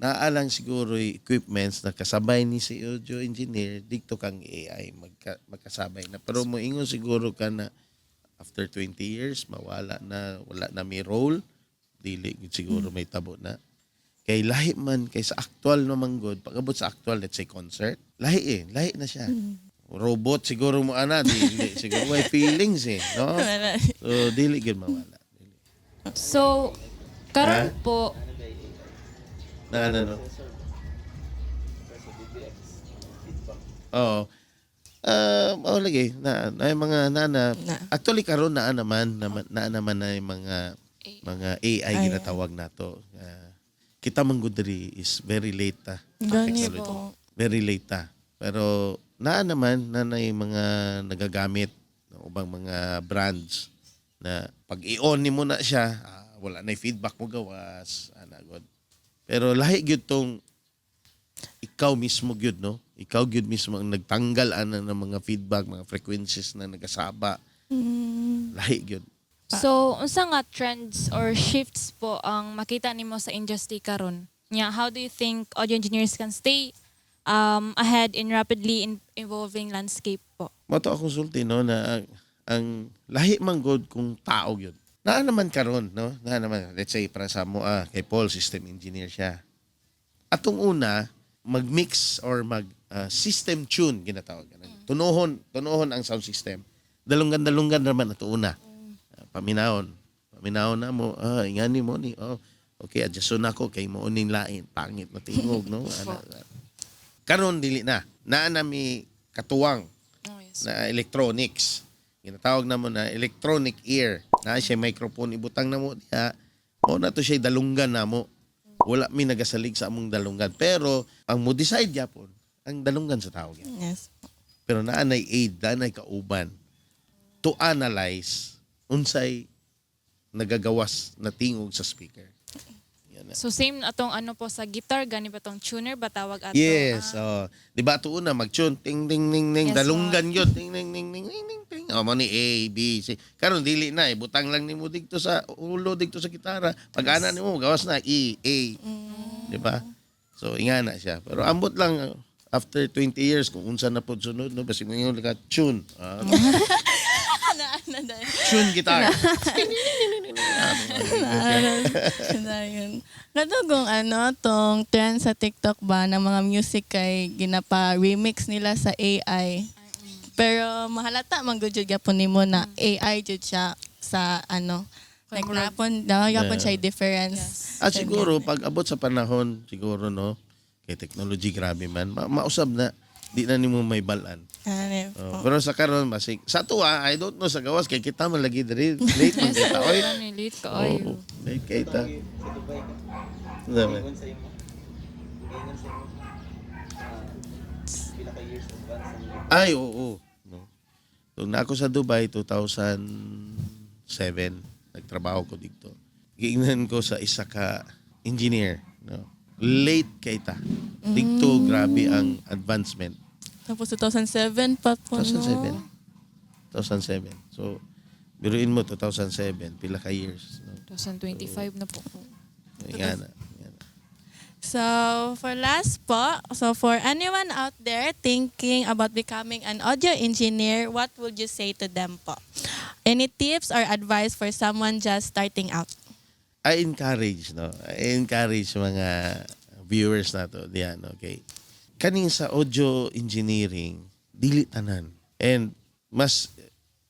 naalang siguro yung equipments na kasabay ni si audio engineer dito kang AI magkasabay na. Pero moingon siguro ka na after 20 years wala na may role dili siguro may tabo na. Kay lahi man kay sa actual naman good pag-abot sa actual let's say concert lahi na siya. Robot siguro mo ana dili siguro may feelings no. So dili gyud mawala. So, karon po, No. Oo. Lagi na yung mga actually karon na naman na yung mga AI ginatawag nato. Kita man gud diri is very late ta. Ganyan Technology. po. Very late ta. Pero naman na yung mga nagagamit ng ubang mga brands na pag i-on ni mo na siya, wala na yung feedback mo gawas, god. Pero lahi gyud tong ikaw mismo gyud no. Ikaw gyud mismo ang nagtanggal ana ng mga feedback, mga frequencies na nagasaba. Lahi gyud. So, unsa nga trends or shifts po ang makita nimo sa industry karon? Nya, how do you think audio engineers can stay ahead in rapidly evolving landscape po? Mato akong sulti no na ang lahi man god kung tao gyud. Naa naman karon no, naa naman let's say para sa mo kay Paul system engineer siya. Atong una mag-mix or system tune ginatawag. Tunuhon ang sound system. Dalunggan naman ato una. Paminahon na mo ingani mo ni okay adjust na ko kay mo uning lain pangit matingog no. Karon dili na. Naa nami katuwang na electronics. Ginatawag na mo na electronic ear. Na siya microphone ibutang na mo diha. Mo na to siya dalunggan na mo. Wala mi nagasalig sa among dalunggan. Pero ang mo decide gyapon ang dalunggan sa tao. Yes. Pero naanay aid, naanay kauban to analyze unsay nagagawas na tingog sa speaker. Yan na. So, same atong ano po sa guitar, gani ba tong tuner ba tawag ato? Yes, di ba ito una mag-tune ting ting ting ting Yes, dalunggan yun ting ting ting ting ting ting ting. Mo ni A B C. Karon dili na butang lang nimo dito sa ulo dito sa gitara. Pag ana nimo gawas na E A. Di ba? So ingana siya. Pero ambot lang after 20 years kung unsa na pod sunod no basi mo yung tune. Tune guitar. Katugong tong trend sa TikTok ba ng mga music kay ginapa-remix nila sa AI. Pero mahalata man gud jud gyapon nimo na AI jud siya sa like napon siya difference. At siguro pag abot sa panahon siguro no kay technology grabe man mausab na di na nimo may balan. Pero sa karon basig sa tuwa I don't know sa gawas kay kita man lagi diri late man kita oy. Late ka ayo. Late kita. Dami. Ay, oo. No. So, na ako sa Dubai 2007, nagtrabaho ko dito. Giingnan ko sa isa ka engineer, no. Late kita. Dito grabe ang advancement. Tapos 2007 pa po 2007. no? 2007. So, biruin mo 2007, pila ka years, no. 2025 na po. Yan na. So, for last po, so for anyone out there thinking about becoming an audio engineer, what would you say to them po? Any tips or advice for someone just starting out? I encourage mga viewers nato diyan, okay. Kaning sa audio engineering dili tanan. And mas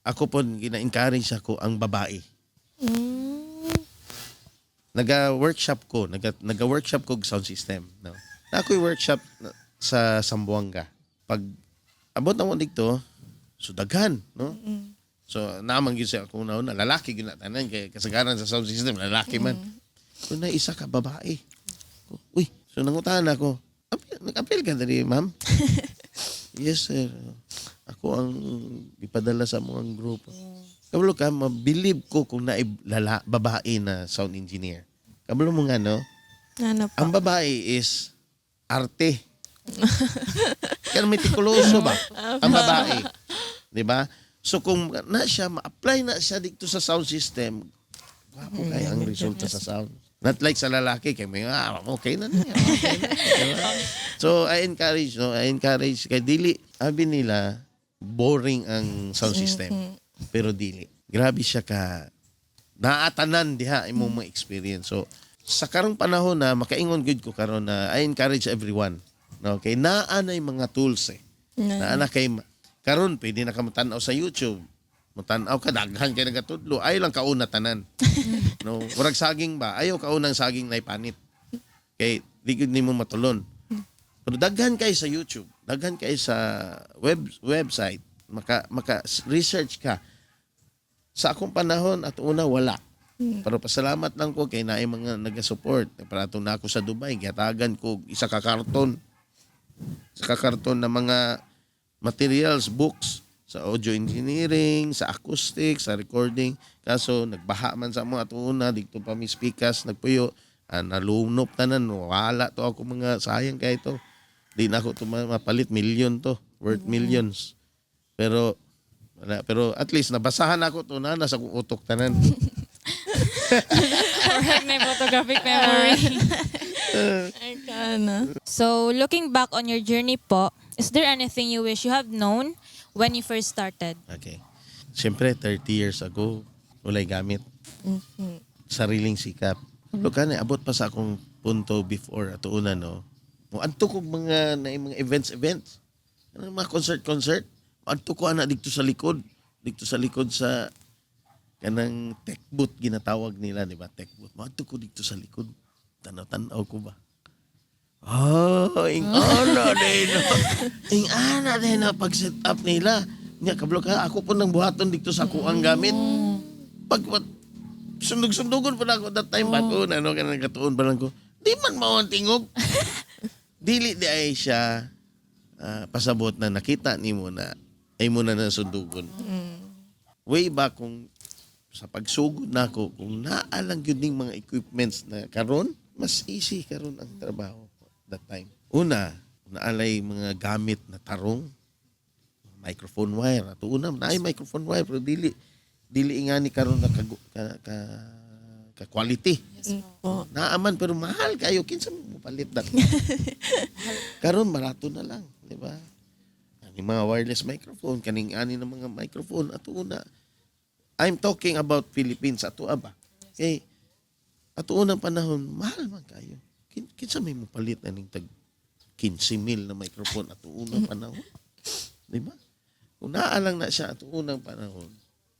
ako po gina-encourage ako ang babae. Naga-workshop ko sound system, no. Na ako'y workshop sa Zamboanga. Pag abot na mo dito, so daghan, no. So naman gyud siya ako na lalaki gyud na tanan kay kasagaran sa sound system lalaki man. So na isa ka babae. Uy, so nangutahan ako. Nag-appeal ka diri, ma'am? Yes, sir. Ako ang ipadala sa mga grupo. Kabalo ka, mabilib ko kung babae na sound engineer. Kabalo mo nga, no? Ano po? Ang babae is arte. Kaya metikuloso ba? Ang babae. Di ba? So kung ma-apply na siya dito sa sound system, wapo kaya ang resulta sa sound. Not like sa lalaki, kaya may okay na niya. Okay na. Diba? So I encourage, kaya dili, abi nila, boring ang sound system. Pero dili. Grabe siya ka naatanan diha imong mga experience. So sa karong panahon na makaingon gud ko karon na I encourage everyone. No, okay, naa na mga tools eh. Naa na kay karon pwede na ka matanaw sa YouTube. Matanaw ka daghan kay nagatudlo. Ay lang kauna tanan. No, murag saging ba? Ayaw kaunang saging na ipanit. Kay di gud nimo matulon. Pero daghan kay sa YouTube, daghan kay sa website. Maka research ka. Sa akong panahon at una wala. Pero pasalamat lang ko kay naay mga naga-support. Para na ako sa Dubai, gihatagan ko isa ka karton. Sa karton na mga materials, books sa audio engineering, sa acoustic, sa recording. Kaso nagbaha man sa mga at una, dito pa mi speakers nagpuyo. Nalunop tanan, wala to ako mga sayang kay ito. Di na ako mapalit million to, worth millions. Pero Wala. Pero at least nabasahan ako to na nasa kong utok tanan. Correct na yung photographic memory. Ay, kana. So, looking back on your journey po, is there anything you wish you have known when you first started? Okay. Siyempre, 30 years ago, walay gamit. Sariling sikap. Look, abot pa sa akong punto before at una, no? Anto ko mga events. Ano, mga concert. Anto ko dito sa likod. Dito sa likod sa kanang tech booth ginatawag nila, di ba? Tech booth. Anto ko dito sa likod. Tanaw ko ba? Ingana din na pag-set up nila. Nya kablo ka, ako po nang buhaton dito sa kuang gamit. Pag sundog-sundugon pa na ako that time bago kanang katuon pa lang ko. Di man mao ang tingog. Dili di ay siya pasabot na nakita nimo na ay mo na nasundugon. Way back kung sa pagsugod nako kung naalang yun ning mga equipments na karon, mas easy karon ang trabaho that time. Una, naalay mga gamit na tarong, microphone wire. Ato una, naay microphone wire pero dili ingani karon na ka quality. Po. Naaman pero mahal kayo kinsa mo palit dat. Karon barato na lang, di ba? Ani mga wireless microphone, kaning ani ng mga microphone ato una. I'm talking about Philippines ato ba. Okay. Ato unang panahon, mahal man kayo. Kinsa may mo palit na ning tag 15,000 na microphone ato unang panahon. Di ba? Kung naalang na siya ato unang panahon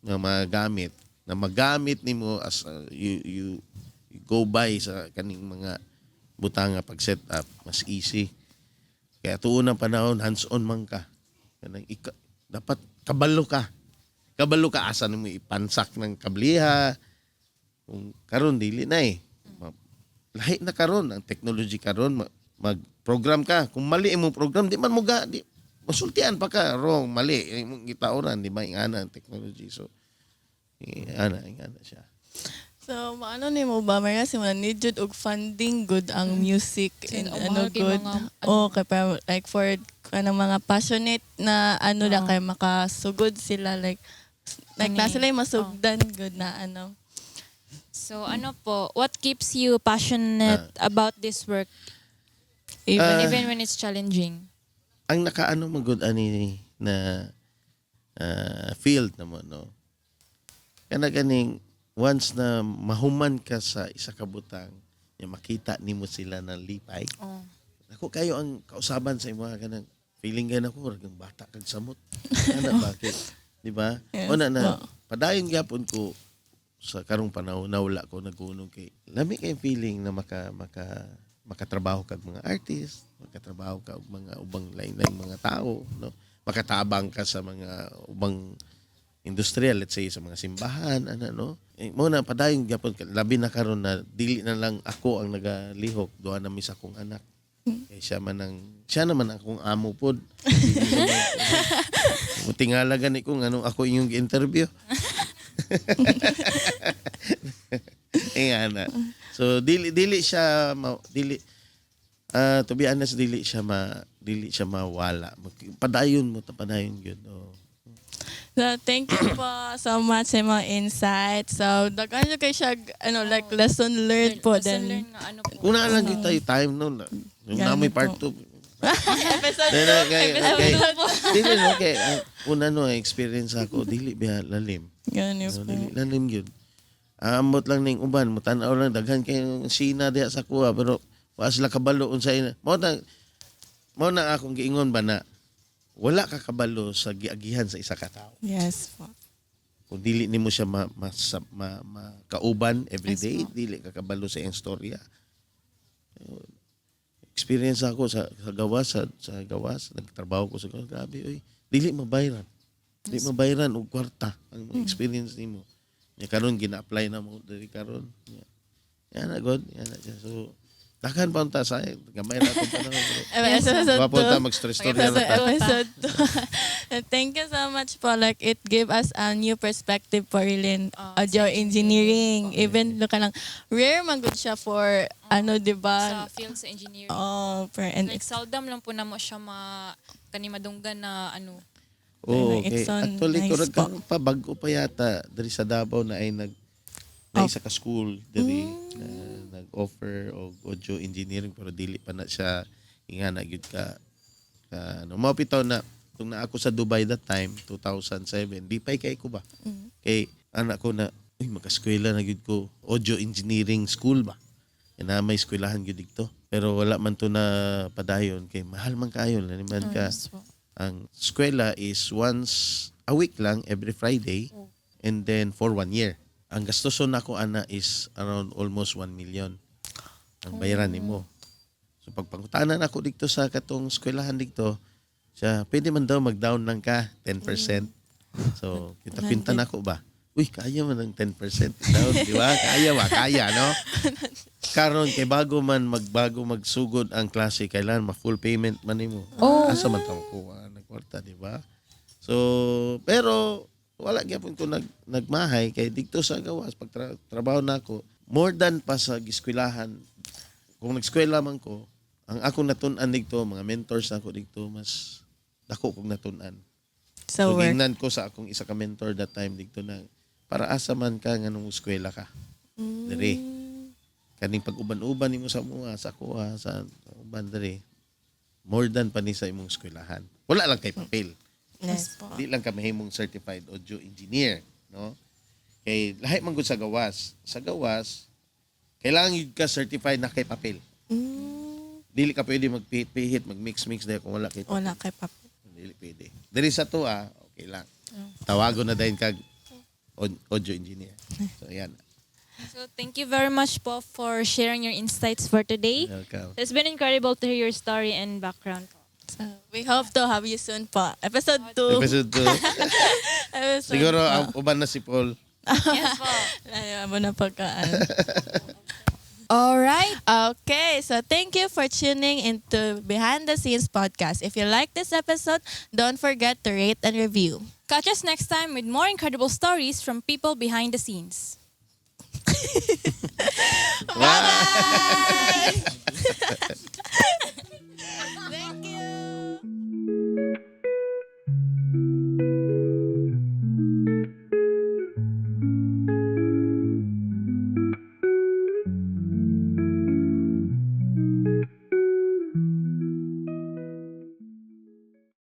na magamit nimo as you go by sa kaning mga butanga pag set up, mas easy. Kaya ato unang panahon hands-on man ka. Kanang dapat kabalo ka. Kabalo ka asa nimo ipansak ng kabliha. Kung karon dili na lahi na karon ang technology karon mag-program ka. Kung mali imong program di man mo di masultian pa ka wrong mali imong gitauran di ba ingana ang technology. So ingana siya. So, maano ni mo ba? May kasi need jud og funding good ang music and ano good. Kay para like for mga passionate na lang kay makasugod sila like na sila yung masugdan good na ano. So, what keeps you passionate about this work? Even when it's challenging? Ang nakaano magud ani na field naman, no? Kana ganing once na mahuman ka sa isa ka butang, makita nimo sila na lipay. Ako kayo ang kausaban sa mga kanang feeling gana ko ragang bata kag samot. Ana bakit? Di ba? Yes, Una na padayon gyapon ko sa karong panahon na wala ko nagunong kay lami kay feeling na makatrabaho kag mga artist, makatrabaho ka og mga ubang lain-lain mga tao, no? Makatabang ka sa mga ubang industrial, let's say sa mga simbahan, no? Mo na padayon gyapon labi na karon na dili na lang ako ang nagalihok, duha na mi sa akong anak. Kay siya naman akong amo pod. Tingala gani ko ngano ako inyong interview. Ingana. So dili siya to be honest dili siya mawala. Padayon gyud. So, thank you po so much sa mga insights. So, daghan nyo kayo siya, like lesson learned po. Then, Una lang kita yung time noon. Yung namoy part 2. episode Dili no kay una experience ako dili biya lalim. Ganun po. Dili lalim gyud. Amot lang ning uban, mutanaw lang daghan kay Sina diha sa kuha pero wa sila kabalo unsay mo na akong giingon ba na wala ka kabalo sa giagihan sa isa ka tawo. Yes po. Kung dili nimo siya kauban everyday, dili ka kabalo sa iyang storya. Experience ako sa gawas, nagtrabaho ko sa gawas, grabe, dili mabayran. Dili mabayran og kwarta ang mga experience nimo. Nya karon gina-apply na mo diri karon. Yan na god, yan na siya. So dakan pa unta sa gamay ra tong panahon. Wapo ta mag-stress story na ta. Episode 2. Thank you so much po. Like, it gave us a new perspective for really audio engineering. Even, look lang, rare man good siya for, di ba? Sa field sa engineering. And Like, seldom lang po na mo siya kanimadunggan na Oo, It's okay. so Actually, nice kurag po. pa bago pa yata dari sa Davao na ay na isa ka school diri na nag-offer og audio engineering pero dili pa na siya ingana gyud ano mao bitaw na tung na ako sa Dubai that time 2007 di pa kay ko ba kay anak ko na uy makaskwela na gyud ko audio engineering school ba na may eskwelahan gyud dito pero wala man to na padayon kay mahal man kayo man ka Yes po. ang eskwela is once a week lang every Friday and then for 1 year. Ang gastoson nako ana is around almost 1 million ang bayaran nimo. So pagpangutanan ako dito sa katong eskwelahan dito, siya pwede man daw mag-down lang ka 10%. So kita-pinta nako ba? Uy, kaya man ng 10% down, di ba? Kaya, no? Karon kay bago magsugod ang klase kailan ma-full payment man nimo. Asa man taw kuha ng kwarta, di ba? So, pero wala gyapon ko nagmahay kay dito sa gawas pag trabaho na ako, more than pa sa eskwelahan. Kung nag-eskwela man ko, ang akong natun-an dito, mga mentors na ako dito, mas dako kong natun-an. So, So, work. gingnan ko sa akong isa ka mentor that time dito na para asa man ka nga nung eskwela ka. Diri. Kaning pag-uban-uban nimo sa mga sa kuha sa uban diri. More than pa ni sa imong eskwelahan. Wala lang kay papel. Yes po. Di lang ka mahimong certified audio engineer, no? Kay lahi man gud sa gawas. Sa gawas kailangan yun ka certified na kay papel. Dili ka pwede magpihit, mag-mix dahil kung wala kay papel. Wala kay Papa. Dili pwede. Diri sa to okay lang. Tawagon na dayon kag audio engineer. So yan. So thank you very much po for sharing your insights for today. Welcome. It's been incredible to hear your story and background. So, we hope to have you soon po. Episode 2. Episode 2. Siguro ang uban na si Paul. Yes po. Ayaw mo na pagkaan. Alright. Okay. So thank you for tuning into Behind the Scenes podcast. If you like this episode, don't forget to rate and review. Catch us next time with more incredible stories from people behind the scenes. Bye-bye!